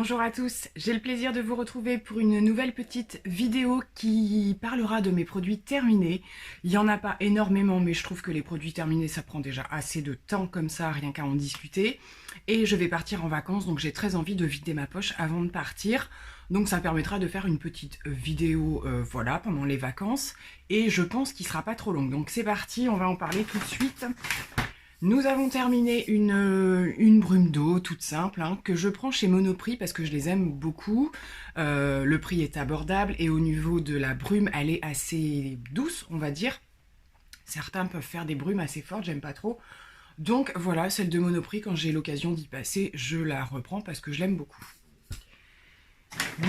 Bonjour à tous, j'ai le plaisir de vous retrouver pour une nouvelle petite vidéo qui parlera de mes produits terminés. Il n'y en a pas énormément, mais je trouve que les produits terminés, ça prend déjà assez de temps comme ça, rien qu'à en discuter. Et je vais partir en vacances, donc j'ai très envie de vider ma poche avant de partir. Donc ça permettra de faire une petite vidéo voilà, pendant les vacances. Et je pense qu'il ne sera pas trop longue. Donc c'est parti, on va en parler tout de suite. Nous avons terminé une brume d'eau toute simple hein, que je prends chez Monoprix parce que je les aime beaucoup. Le prix est abordable et au niveau de la brume, elle est assez douce, on va dire. Certains peuvent faire des brumes assez fortes, j'aime pas trop. Donc voilà, celle de Monoprix, quand j'ai l'occasion d'y passer, je la reprends parce que je l'aime beaucoup.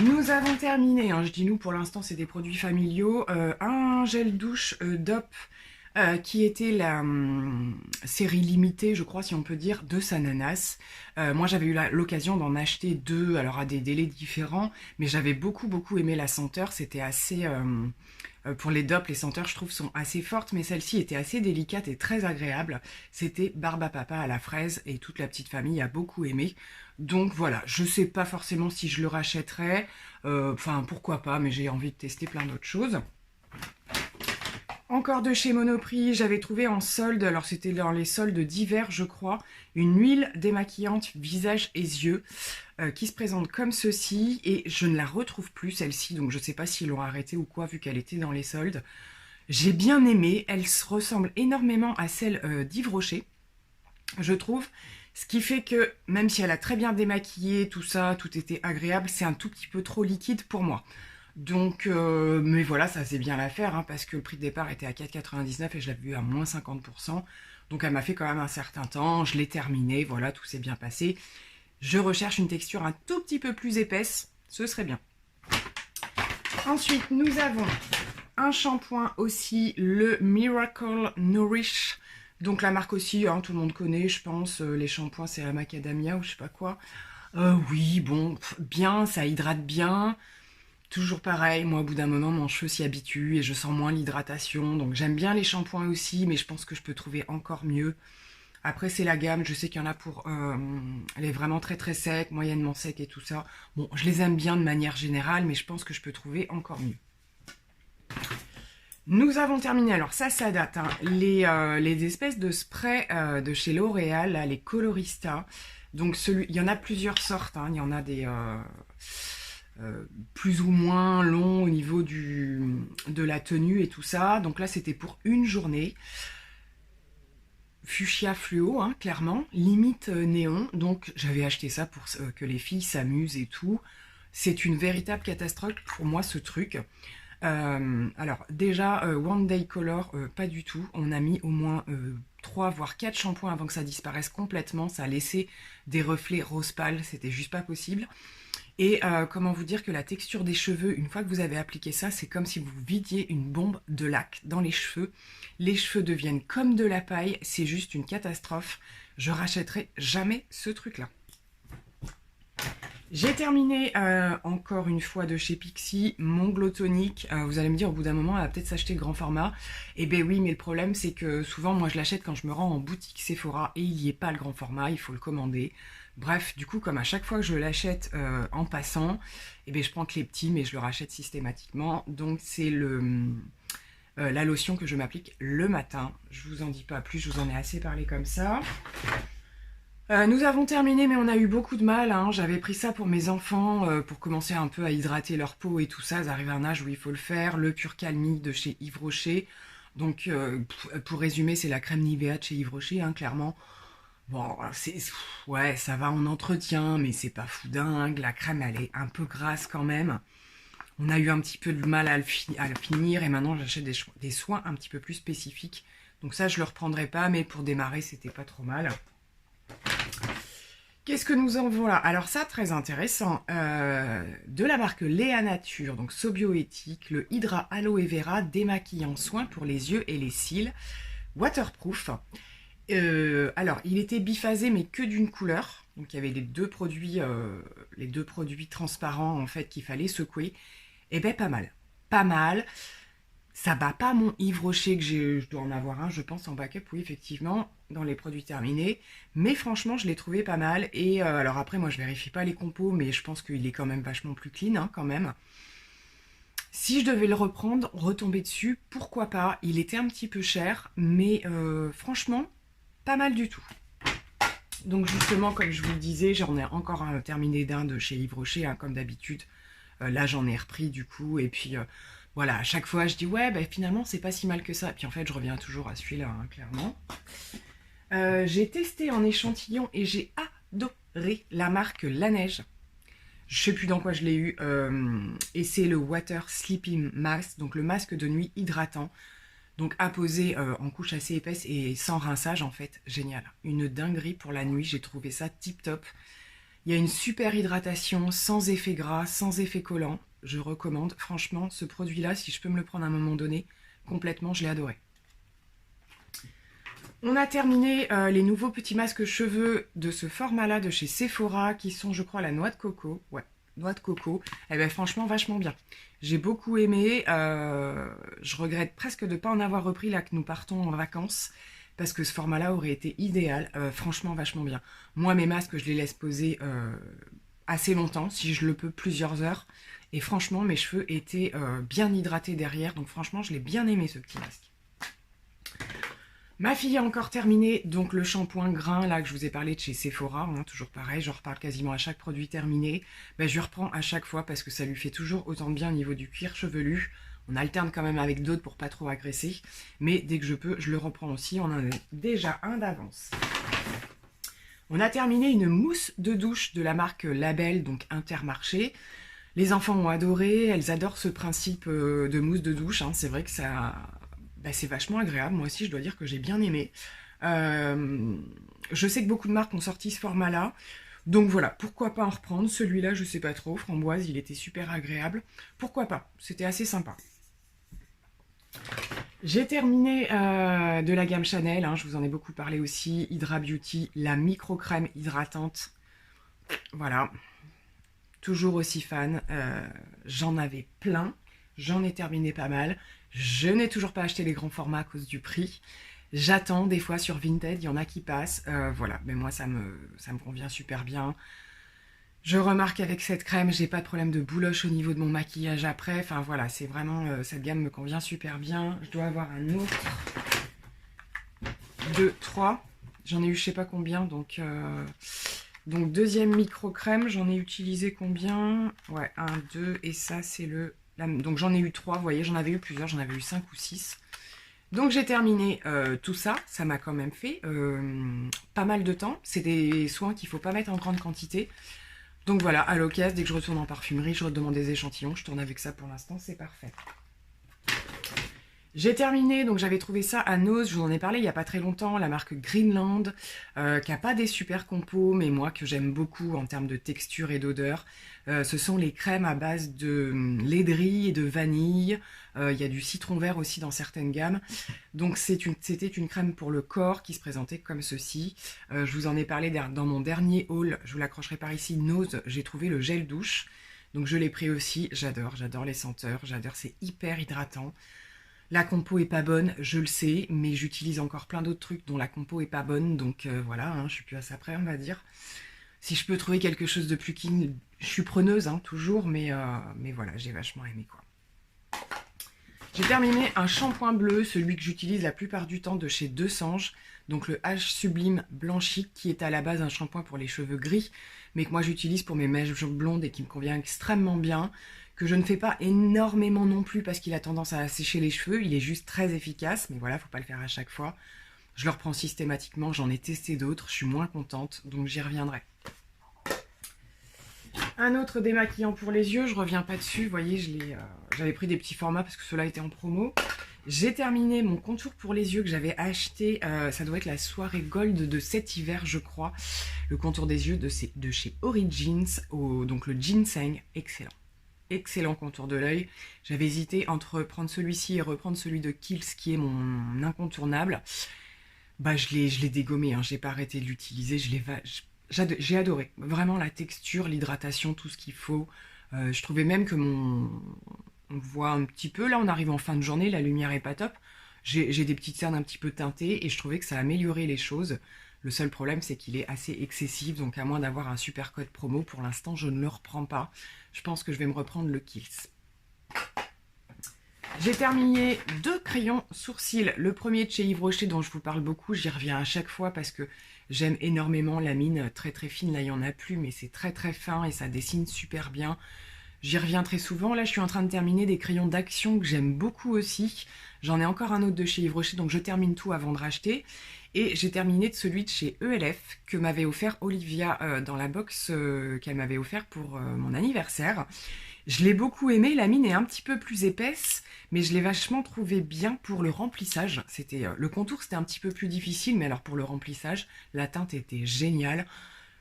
Nous avons terminé, hein, je dis nous pour l'instant c'est des produits familiaux, un gel douche DOP qui était la série limitée, je crois, si on peut dire, de Sananas. Moi, j'avais eu l'occasion d'en acheter deux, alors à des délais différents, mais j'avais beaucoup aimé la senteur. C'était assez... pour les DOP, les senteurs, je trouve, sont assez fortes, mais celle-ci était assez délicate et très agréable. C'était Barbe à Papa à la fraise, et toute la petite famille a beaucoup aimé. Donc voilà, je sais pas forcément si je le rachèterais, enfin pourquoi pas, mais j'ai envie de tester plein d'autres choses. Encore de chez Monoprix, j'avais trouvé en solde, alors c'était dans les soldes d'hiver je crois, une huile démaquillante visage et yeux qui se présente comme ceci et je ne la retrouve plus celle-ci, donc je ne sais pas s'ils l'ont arrêtée ou quoi vu qu'elle était dans les soldes. J'ai bien aimé, elle se ressemble énormément à celle d'Yves Rocher, je trouve, ce qui fait que même si elle a très bien démaquillé, tout ça, tout était agréable, c'est un tout petit peu trop liquide pour moi. Donc, mais voilà, ça faisait bien l'affaire, hein, parce que le prix de départ était à 4,99 et je l'avais vu à moins 50%. Donc elle m'a fait quand même un certain temps, je l'ai terminé, voilà, tout s'est bien passé. Je recherche une texture un tout petit peu plus épaisse, ce serait bien. Ensuite, nous avons un shampoing aussi, le Miracle Nourish. Donc la marque aussi, hein, tout le monde connaît, je pense, les shampoings c'est la macadamia ou je sais pas quoi. Oui, bon, bien, ça hydrate bien. Toujours pareil, moi au bout d'un moment mon cheveu s'y habitue et je sens moins l'hydratation, donc j'aime bien les shampoings aussi, mais je pense que je peux trouver encore mieux. Après c'est la gamme, je sais qu'il y en a pour elle est vraiment très sec, moyennement sec et tout ça. Bon, je les aime bien de manière générale, mais je pense que je peux trouver encore mieux. Nous avons terminé, alors ça date, hein, les espèces de sprays de chez L'Oréal, là, les Colorista. Donc il y en a plusieurs sortes, hein, il y en a des... plus ou moins long au niveau de la tenue et tout ça. Donc là, c'était pour une journée. Fuchsia fluo, hein, clairement, limite néon. Donc j'avais acheté ça pour que les filles s'amusent et tout. C'est une véritable catastrophe pour moi, ce truc. Alors déjà, One Day Color, pas du tout. On a mis au moins 3 voire 4 shampoings avant que ça disparaisse complètement. Ça a laissé des reflets rose pâle, c'était juste pas possible. Et comment vous dire que la texture des cheveux, une fois que vous avez appliqué ça, c'est comme si vous vidiez une bombe de lac dans les cheveux. Les cheveux deviennent comme de la paille, c'est juste une catastrophe. Je rachèterai jamais ce truc-là. J'ai terminé encore une fois de chez Pixi mon Glow Tonic. Vous allez me dire au bout d'un moment, elle va peut-être s'acheter le grand format. Eh bien oui, mais le problème c'est que souvent moi je l'achète quand je me rends en boutique Sephora et il n'y est pas le grand format, il faut le commander. Bref, du coup, comme à chaque fois que je l'achète en passant, eh bien, je prends que les petits, mais je le rachète systématiquement. Donc, c'est la lotion que je m'applique le matin. Je vous en dis pas plus, je vous en ai assez parlé comme ça. Nous avons terminé, mais on a eu beaucoup de mal. Hein. J'avais pris ça pour mes enfants, pour commencer un peu à hydrater leur peau et tout ça. Ils arrivent à un âge où il faut le faire. Le Pur Calmie de chez Yves Rocher. Donc, pour résumer, c'est la crème Nivea de chez Yves Rocher, hein, clairement. Bon, ouais, ça va en entretien, mais c'est pas fou dingue. La crème, elle est un peu grasse quand même. On a eu un petit peu de mal à le finir et maintenant j'achète des soins un petit peu plus spécifiques. Donc ça, je le reprendrai pas, mais pour démarrer, c'était pas trop mal. Qu'est-ce que nous avons là? Alors ça, très intéressant. De la marque Léa Nature, donc Sobioéthique, le Hydra Aloe Vera démaquillant soin pour les yeux et les cils. Waterproof. Alors, il était biphasé, mais que d'une couleur. Donc, il y avait les deux produits transparents, en fait, qu'il fallait secouer. Et ben, pas mal. Pas mal. Ça bat pas mon Yves Rocher je dois en avoir un, je pense, en backup, oui, effectivement, dans les produits terminés. Mais franchement, je l'ai trouvé pas mal. Et alors après, moi, je vérifie pas les compos, mais je pense qu'il est quand même vachement plus clean, hein, quand même. Si je devais le reprendre, retomber dessus, pourquoi pas? Il était un petit peu cher, mais franchement, pas mal du tout. Donc justement, comme je vous le disais, j'en ai encore un terminé d'un de chez Yves Rocher, hein, comme d'habitude. Là, j'en ai repris du coup, et puis voilà, à chaque fois, je dis ouais, bah, finalement, c'est pas si mal que ça. Et puis en fait, je reviens toujours à celui-là, hein, clairement. J'ai testé en échantillon et j'ai adoré la marque La Neige. Je sais plus dans quoi je l'ai eu, et c'est le Water Sleeping Mask, donc le masque de nuit hydratant. Donc à poser en couche assez épaisse et sans rinçage en fait, génial. Une dinguerie pour la nuit, j'ai trouvé ça tip top. Il y a une super hydratation, sans effet gras, sans effet collant. Je recommande, franchement, ce produit-là, si je peux me le prendre à un moment donné, complètement, je l'ai adoré. On a terminé les nouveaux petits masques cheveux de ce format-là de chez Sephora, qui sont, je crois, la noix de coco. Ouais, noix de coco. Eh bien, franchement, vachement bien. J'ai beaucoup aimé. Je regrette presque de ne pas en avoir repris là que nous partons en vacances, parce que ce format-là aurait été idéal. Franchement, vachement bien. Moi, mes masques, je les laisse poser assez longtemps, si je le peux, plusieurs heures. Et franchement, mes cheveux étaient bien hydratés derrière. Donc franchement, je l'ai bien aimé, ce petit masque. Ma fille a encore terminé donc le shampoing grain là que je vous ai parlé de chez Sephora, hein, toujours pareil, j'en reparle quasiment à chaque produit terminé. Ben, je lui reprends à chaque fois parce que ça lui fait toujours autant de bien au niveau du cuir chevelu. On alterne quand même avec d'autres pour pas trop agresser, mais dès que je peux, je le reprends aussi, on en a déjà un d'avance. On a terminé une mousse de douche de la marque Label, donc Intermarché. Les enfants ont adoré, elles adorent ce principe de mousse de douche, hein. C'est vrai que ça, bah, c'est vachement agréable. Moi aussi, je dois dire que j'ai bien aimé. Je sais que beaucoup de marques ont sorti ce format-là. Donc voilà, pourquoi pas en reprendre. Celui-là, je sais pas trop. Framboise, il était super agréable. Pourquoi pas? C'était assez sympa. J'ai terminé de la gamme Chanel. Hein, je vous en ai beaucoup parlé aussi. Hydra Beauty, la micro-crème hydratante. Voilà. Toujours aussi fan. J'en avais plein. J'en ai terminé pas mal. Je n'ai toujours pas acheté les grands formats à cause du prix. J'attends des fois sur Vinted, il y en a qui passent. Voilà, mais moi ça me convient super bien. Je remarque qu'avec cette crème, j'ai pas de problème de bouloche au niveau de mon maquillage après. Enfin voilà, c'est vraiment, cette gamme me convient super bien. Je dois avoir un autre, 2, 3. J'en ai eu je sais pas combien, donc deuxième micro-crème, j'en ai utilisé combien? Ouais, 1, 2, et ça c'est le... Donc j'en ai eu 3, vous voyez, j'en avais eu plusieurs, j'en avais eu 5 ou 6. Donc j'ai terminé tout ça, ça m'a quand même fait pas mal de temps. C'est des soins qu'il ne faut pas mettre en grande quantité. Donc voilà, à l'occasion, dès que je retourne en parfumerie, je redemande des échantillons, je tourne avec ça pour l'instant, c'est parfait. J'ai terminé, donc j'avais trouvé ça à Nose, je vous en ai parlé il n'y a pas très longtemps, la marque Greenland, qui n'a pas des super compos, mais moi que j'aime beaucoup en termes de texture et d'odeur. Ce sont les crèmes à base de laiterie et de vanille, il y a du citron vert aussi dans certaines gammes. Donc c'était une crème pour le corps qui se présentait comme ceci. Je vous en ai parlé dans mon dernier haul, je vous l'accrocherai par ici, Nose, j'ai trouvé le gel douche. Donc je l'ai pris aussi, j'adore les senteurs, j'adore, c'est hyper hydratant. La compo est pas bonne, je le sais, mais j'utilise encore plein d'autres trucs dont la compo est pas bonne, donc voilà, hein, je suis plus à ça près, on va dire. Si je peux trouver quelque chose de plus clean, je suis preneuse, hein, toujours, mais voilà, j'ai vachement aimé, quoi. J'ai terminé un shampoing bleu, celui que j'utilise la plupart du temps de chez Deux Sanges, donc le H Sublime Blanchi, qui est à la base un shampoing pour les cheveux gris, mais que moi j'utilise pour mes mèches blondes et qui me convient extrêmement bien, que je ne fais pas énormément non plus parce qu'il a tendance à sécher les cheveux, il est juste très efficace, mais voilà, faut pas le faire à chaque fois. Je le reprends systématiquement, j'en ai testé d'autres, je suis moins contente, donc j'y reviendrai. Un autre démaquillant pour les yeux, je reviens pas dessus, vous voyez, j'avais pris des petits formats parce que ceux-là étaient en promo. J'ai terminé mon contour pour les yeux que j'avais acheté, ça doit être la soirée gold de cet hiver je crois. Le contour des yeux de chez Origins, donc le ginseng, excellent. Excellent contour de l'œil. J'avais hésité entre prendre celui-ci et reprendre celui de Kiehl's qui est mon incontournable. Bah je l'ai dégommé, hein, j'ai pas arrêté de l'utiliser, j'ai adoré. Vraiment la texture, l'hydratation, tout ce qu'il faut. Je trouvais même que mon On voit un petit peu, là on arrive en fin de journée, la lumière est pas top. J'ai des petites cernes un petit peu teintées et je trouvais que ça améliorait les choses. Le seul problème c'est qu'il est assez excessif, donc à moins d'avoir un super code promo, pour l'instant je ne le reprends pas. Je pense que je vais me reprendre le Kiehl's. J'ai terminé 2 crayons sourcils. Le premier de chez Yves Rocher dont je vous parle beaucoup, j'y reviens à chaque fois parce que j'aime énormément la mine très très fine. Là il n'y en a plus mais c'est très très fin et ça dessine super bien. J'y reviens très souvent. Là je suis en train de terminer des crayons d'action que j'aime beaucoup aussi. J'en ai encore un autre de chez Yves Rocher donc je termine tout avant de racheter. Et j'ai terminé de celui de chez ELF que m'avait offert Olivia dans la box qu'elle m'avait offert pour mon anniversaire. Je l'ai beaucoup aimé, la mine est un petit peu plus épaisse, mais je l'ai vachement trouvé bien pour le remplissage. C'était le contour c'était un petit peu plus difficile, mais alors pour le remplissage, la teinte était géniale.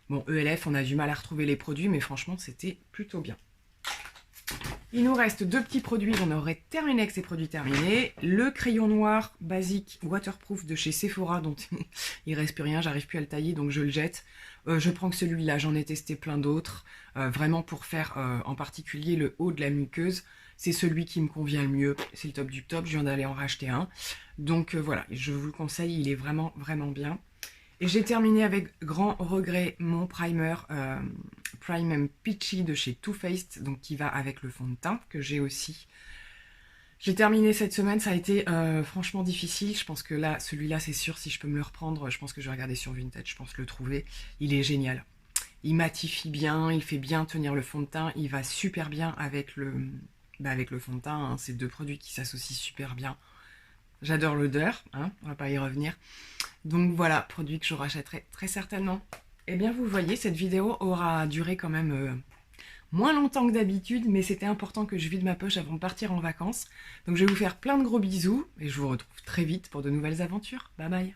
Bon, ELF, on a du mal à retrouver les produits, mais franchement, c'était plutôt bien. Il nous reste 2 petits produits, on aurait terminé avec ces produits terminés. Le crayon noir basique waterproof de chez Sephora, dont il reste plus rien, j'arrive plus à le tailler, donc je le jette. Je prends que celui-là, j'en ai testé plein d'autres, vraiment pour faire en particulier le haut de la muqueuse. C'est celui qui me convient le mieux, c'est le top du top, je viens d'aller en racheter un. Donc voilà, je vous le conseille, il est vraiment vraiment bien. Et j'ai terminé avec grand regret mon primer Prime Peachy de chez Too Faced, donc qui va avec le fond de teint que j'ai aussi. J'ai terminé cette semaine, ça a été franchement difficile. Je pense que là, celui-là, c'est sûr, si je peux me le reprendre, je pense que je vais regarder sur Vinted, je pense le trouver. Il est génial. Il matifie bien, il fait bien tenir le fond de teint, il va super bien avec le fond de teint. Hein. C'est 2 produits qui s'associent super bien. J'adore l'odeur, hein, on va pas y revenir. Donc voilà, produit que je rachèterai très certainement. Eh bien vous voyez, cette vidéo aura duré quand même moins longtemps que d'habitude, mais c'était important que je vide ma poche avant de partir en vacances. Donc je vais vous faire plein de gros bisous et je vous retrouve très vite pour de nouvelles aventures. Bye bye.